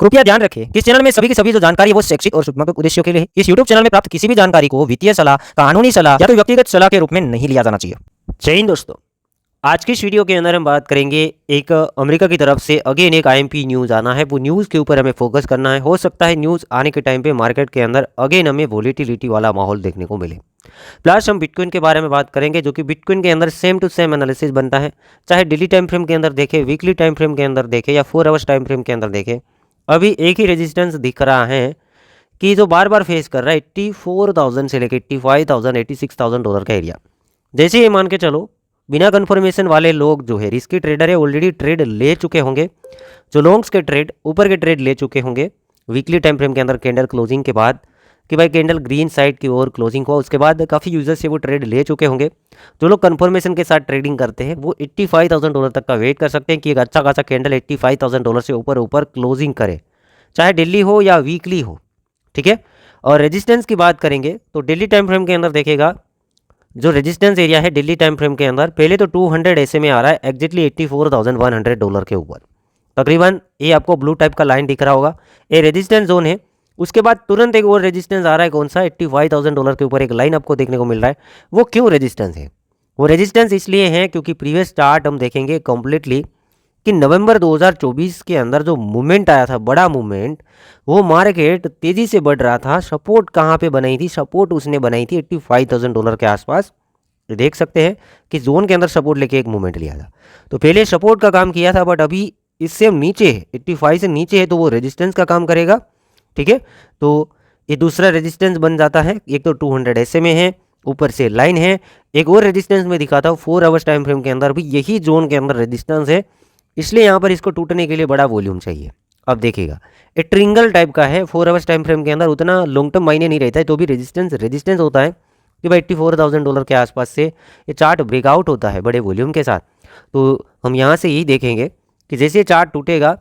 कृपया ध्यान रखें कि इस चैनल में सभी की सभी जो जानकारी है वो शैक्षिक और सूचनात्मक उद्देश्यों के लिए है। इस यूट्यूब चैनल में प्राप्त किसी भी जानकारी को वित्तीय सलाह, कानूनी सलाह या तो व्यक्तिगत सलाह के रूप में नहीं लिया जाना चाहिए। जय हिंद दोस्तों, आज की इस वीडियो के अंदर हम बात करेंगे एक अमेरिका की तरफ से अगेन एक आईएमपी न्यूज़ आना है। वो न्यूज़ के ऊपर हमें फोकस करना है। हो सकता है न्यूज़ आने के टाइम पे मार्केट के अंदर अगेन हमें वोलेटिलिटी वाला माहौल देखने को मिले। प्लस हम बिटकॉइन के बारे में बात करेंगे, जो कि बिटकॉइन के अंदर सेम टू सेम एनालिसिस बनता है, चाहे डेली टाइम फ्रेम के अंदर देखें, वीकली टाइम फ्रेम के अंदर देखें या 4 आवर्स टाइम फ्रेम के अंदर देखें। अभी एक ही रेजिस्टेंस दिख रहा है कि जो बार बार फेस कर रहा है 84,000 से लेकर 85,000 86,000 डॉलर का एरिया। जैसे ये मान के चलो, बिना कंफर्मेशन वाले लोग जो है रिस्की ट्रेडर है ऑलरेडी ट्रेड ले चुके होंगे। जो लॉन्ग्स के ट्रेड ऊपर के ट्रेड ले चुके होंगे वीकली टाइम फ्रेम के अंदर कैंडल क्लोजिंग के बाद कि भाई कैंडल ग्रीन साइड की ओर क्लोजिंग हुआ, उसके बाद काफ़ी यूजर्स से वो ट्रेड ले चुके होंगे। जो लोग कंफर्मेशन के साथ ट्रेडिंग करते हैं वो 85,000 डॉलर तक का वेट कर सकते हैं कि एक अच्छा खासा कैंडल 85,000 डॉलर से ऊपर क्लोजिंग करे, चाहे डेली हो या वीकली हो। ठीक है। और रेजिस्टेंस की बात करेंगे तो डेली टाइम फ्रेम के अंदर देखेगा, जो रेजिस्टेंस एरिया है डेली टाइम फ्रेम के अंदर पहले तो 200 ऐसे में आ रहा है एग्जैक्टली 84,100 डॉलर के ऊपर तकरीबन। ये आपको ब्लू टाइप का लाइन दिख रहा होगा, ये रेजिस्टेंस जोन है। उसके बाद तुरंत एक और रेजिस्टेंस आ रहा है, कौन सा, 85,000 डॉलर के ऊपर एक लाइन आपको देखने को मिल रहा है। वो क्यों रेजिस्टेंस है? वो रेजिस्टेंस इसलिए है क्योंकि प्रीवियस चार्ट हम देखेंगे कंप्लीटली कि नवंबर 2024 के अंदर जो मूवमेंट आया था, बड़ा मूवमेंट, वो मार्केट तेज़ी से बढ़ रहा था। सपोर्ट कहाँ पे बनाई थी? सपोर्ट उसने बनाई थी 85,000 डॉलर के आसपास। देख सकते हैं कि जोन के अंदर सपोर्ट लेके एक मूवमेंट लिया था। तो पहले सपोर्ट का काम किया था, बट अभी इससे हम नीचे है, 85 से नीचे है, तो वो रेजिस्टेंस का काम करेगा। ठीक है। तो ये दूसरा रेजिस्टेंस बन जाता है। एक तो 200 ऐसे में है, ऊपर से लाइन है। एक और रेजिस्टेंस में दिखाता हूँ 4 आवर्स टाइम फ्रेम के अंदर भी यही जोन के अंदर रेजिस्टेंस है, इसलिए यहाँ पर इसको टूटने के लिए बड़ा वॉल्यूम चाहिए। अब देखिएगा ये ट्रिंगल टाइप का है, 4 आवर्स टाइम फ्रेम के अंदर उतना लॉन्ग टर्म मायने नहीं रहता है, तो भी रेजिस्टेंस होता है कि भाई 84,000 डॉलर के आसपास से ये चार्ट ब्रेकआउट होता है बड़े वॉल्यूम के साथ। तो हम यहाँ से यही देखेंगे कि जैसे चार्ट टूटेगा,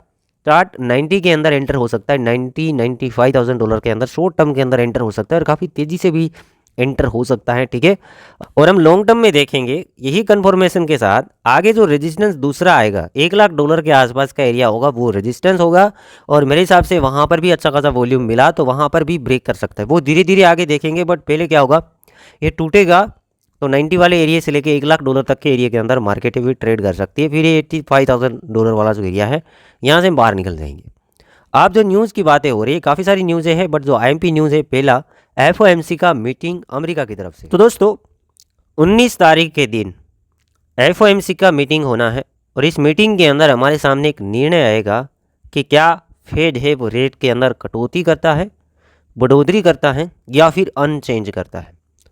चार्ट 90 के अंदर एंटर हो सकता है, 95,000 डॉलर के अंदर शॉर्ट टर्म के अंदर एंटर हो सकता है और काफ़ी तेज़ी से भी एंटर हो सकता है। ठीक है। और हम लॉन्ग टर्म में देखेंगे यही कंफर्मेशन के साथ आगे जो रेजिस्टेंस दूसरा आएगा 1 लाख डॉलर के आसपास का एरिया होगा, वो रेजिस्टेंस होगा। और मेरे हिसाब से वहाँ पर भी अच्छा खासा वॉल्यूम मिला तो वहाँ पर भी ब्रेक कर सकता है। वो धीरे धीरे आगे देखेंगे, बट पहले क्या होगा, ये टूटेगा तो 90 वाले एरिया से लेके 1 लाख डॉलर तक के एरिया के अंदर मार्केट भी ट्रेड कर सकती है। फिर ये 85,000 डॉलर वाला जो एरिया है, यहाँ से हम बाहर निकल जाएंगे। आप जो न्यूज़ की बातें हो रही है, काफ़ी सारी न्यूज़ें हैं, बट जो आईएमपी न्यूज़ है, पहला एफओएमसी का मीटिंग अमेरिका की तरफ से। तो दोस्तों 19 तारीख के दिन एफओएमसी का मीटिंग होना है और इस मीटिंग के अंदर हमारे सामने एक निर्णय आएगा कि क्या फेड है वो रेट के अंदर कटौती करता है, बढ़ोतरी करता है या फिर अनचेंज करता है।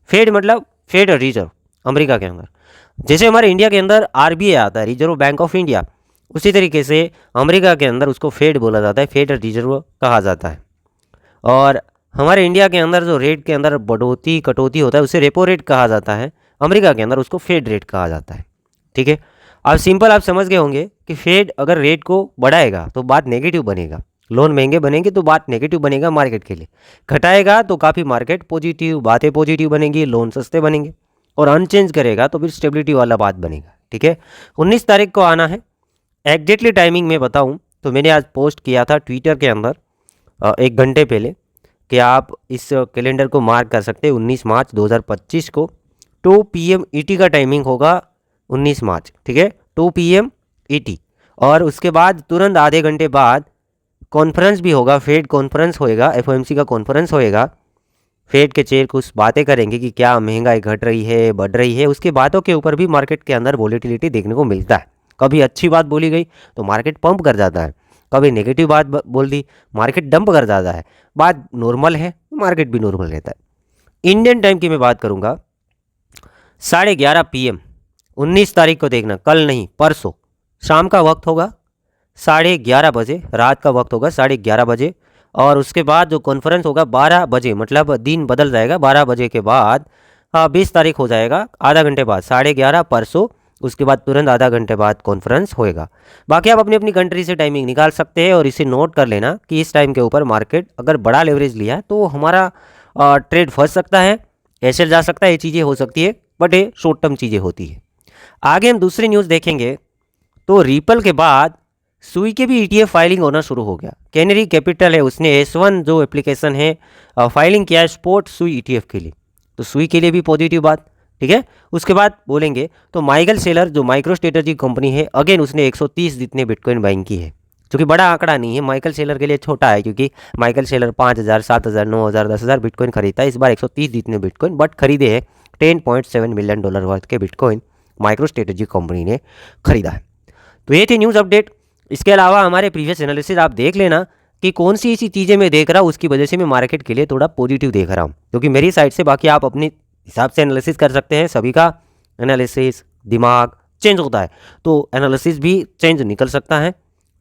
फेड मतलब फेड रिजर्व अमेरिका के अंदर, जैसे हमारे इंडिया के अंदर आरबीआई आता है, रिजर्व बैंक ऑफ इंडिया, उसी तरीके से अमेरिका के अंदर उसको फेड बोला जाता है, फेड रिजर्व कहा जाता है। और हमारे इंडिया के अंदर जो रेट के अंदर बढ़ोतरी कटौती होता है उसे रेपो रेट कहा जाता है, अमेरिका के अंदर उसको फेड रेट कहा जाता है। ठीक है। अब सिंपल आप समझ गए होंगे कि फेड अगर रेट को बढ़ाएगा तो बात नेगेटिव बनेगा, लोन महंगे बनेंगे तो बात नेगेटिव बनेगा मार्केट के लिए, घटाएगा तो काफ़ी मार्केट पॉजिटिव, बातें पॉजिटिव बनेंगी, लोन सस्ते बनेंगे, और अनचेंज करेगा तो फिर स्टेबिलिटी वाला बात बनेगा। ठीक है। 19 तारीख को आना है। एग्जैक्टली टाइमिंग में बताऊं तो मैंने आज पोस्ट किया था ट्विटर के अंदर 1 घंटे पहले कि आप इस कैलेंडर को मार्क कर सकते हैं 19 मार्च 2025 को 2 PM ET का टाइमिंग होगा 19 मार्च। ठीक है, 2 PM ET। और उसके बाद तुरंत आधे घंटे बाद कॉन्फ्रेंस भी होगा, फेड कॉन्फ्रेंस होएगा, एफओएमसी का कॉन्फ्रेंस होएगा। फेड के चेयर कुछ बातें करेंगे कि क्या महंगाई घट रही है, बढ़ रही है। उसके बातों के ऊपर भी मार्केट के अंदर वॉलेटिलिटी देखने को मिलता है। कभी अच्छी बात बोली गई तो मार्केट पंप कर जाता है, कभी नेगेटिव बात बोल दी मार्केट डंप कर जाता है। बात नॉर्मल है, मार्केट भी नॉर्मल रहता है। इंडियन टाइम की मैं बात करूँगा, 11:30 PM 19 तारीख को देखना, कल नहीं परसों शाम का वक्त होगा, 11:30 बजे रात का वक्त होगा, 11:30 बजे। और उसके बाद जो कॉन्फ्रेंस होगा 12 बजे, मतलब दिन बदल जाएगा, 12 बजे के बाद 20 तारीख हो जाएगा, आधा घंटे बाद 11:30 परसों। उसके बाद तुरंत आधा घंटे बाद कॉन्फ्रेंस होएगा। बाकी आप अपनी अपनी कंट्री से टाइमिंग निकाल सकते हैं और इसे नोट कर लेना कि इस टाइम के ऊपर मार्केट अगर बड़ा लेवरेज लिया तो हमारा ट्रेड फंस सकता है, ऐसे जा सकता है, ये चीज़ें हो सकती है, बट ये शॉर्ट टर्म चीज़ें होती है। आगे हम दूसरी न्यूज़ देखेंगे तो रिपल के बाद सुई के भी ETF फाइलिंग होना शुरू हो गया। कैनरी कैपिटल है, उसने S1 जो एप्लीकेशन है फाइलिंग किया है स्पोर्ट सुई ETF के लिए। तो सुई के लिए भी पॉजिटिव बात, ठीक है। उसके बाद बोलेंगे तो माइकल सेलर जो माइक्रो स्ट्रेटजी कंपनी है, अगेन उसने 130 जितने बिटकॉइन बाइंग की है, जो कि बड़ा आंकड़ा नहीं है, माइकल सेलर के लिए छोटा है, क्योंकि माइकल सेलर 5,000, 7,000, 9,000, 10,000 बिटकॉइन खरीदता है। इस बार 130 जितने बिटकॉइन बट खरीदे हैं। $10.7 मिलियन वर्थ के बिटकॉइन माइक्रो स्ट्रेटजी कंपनी ने खरीदा है। तो ये थी न्यूज़ अपडेट। इसके अलावा हमारे प्रीवियस एनालिसिस आप देख लेना कि कौन सी ऐसी चीज़ें मैं देख रहा हूँ, उसकी वजह से मैं मार्केट के लिए थोड़ा पॉजिटिव देख रहा हूँ, क्योंकि मेरी साइड से। बाकी आप अपने हिसाब से एनालिसिस कर सकते हैं। सभी का एनालिसिस दिमाग चेंज होता है, तो एनालिसिस भी चेंज निकल सकता है,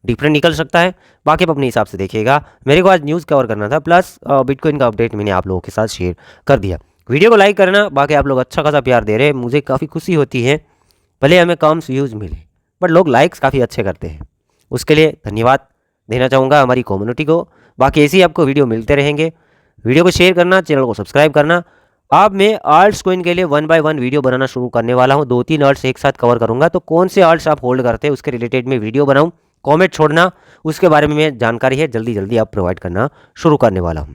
डिफरेंट निकल सकता है। बाकी आप अपने हिसाब से देखिएगा। मेरे को आज न्यूज़ कवर करना था, प्लस बिटकॉइन का अपडेट मैंने आप लोगों के साथ शेयर कर दिया। वीडियो को लाइक करना। बाकी आप लोग अच्छा खासा प्यार दे रहे हैं, मुझे काफ़ी खुशी होती है। भले हमें कम व्यूज़ मिले बट लोग लाइक्स काफ़ी अच्छे करते हैं, उसके लिए धन्यवाद देना चाहूँगा हमारी कम्युनिटी को। बाकी ऐसे ही आपको वीडियो मिलते रहेंगे। वीडियो को शेयर करना, चैनल को सब्सक्राइब करना। अब मैं आल्ट्स कॉइन के लिए 1 बाय 1 वीडियो बनाना शुरू करने वाला हूँ। 2-3 आल्ट्स एक साथ कवर करूँगा। तो कौन से आल्ट्स आप होल्ड करते हैं उसके रिलेटेड में वीडियो बनाऊँ, कमेंट छोड़ना, उसके बारे में जानकारी है जल्दी जल्दी आप प्रोवाइड करना शुरू करने वाला हूँ।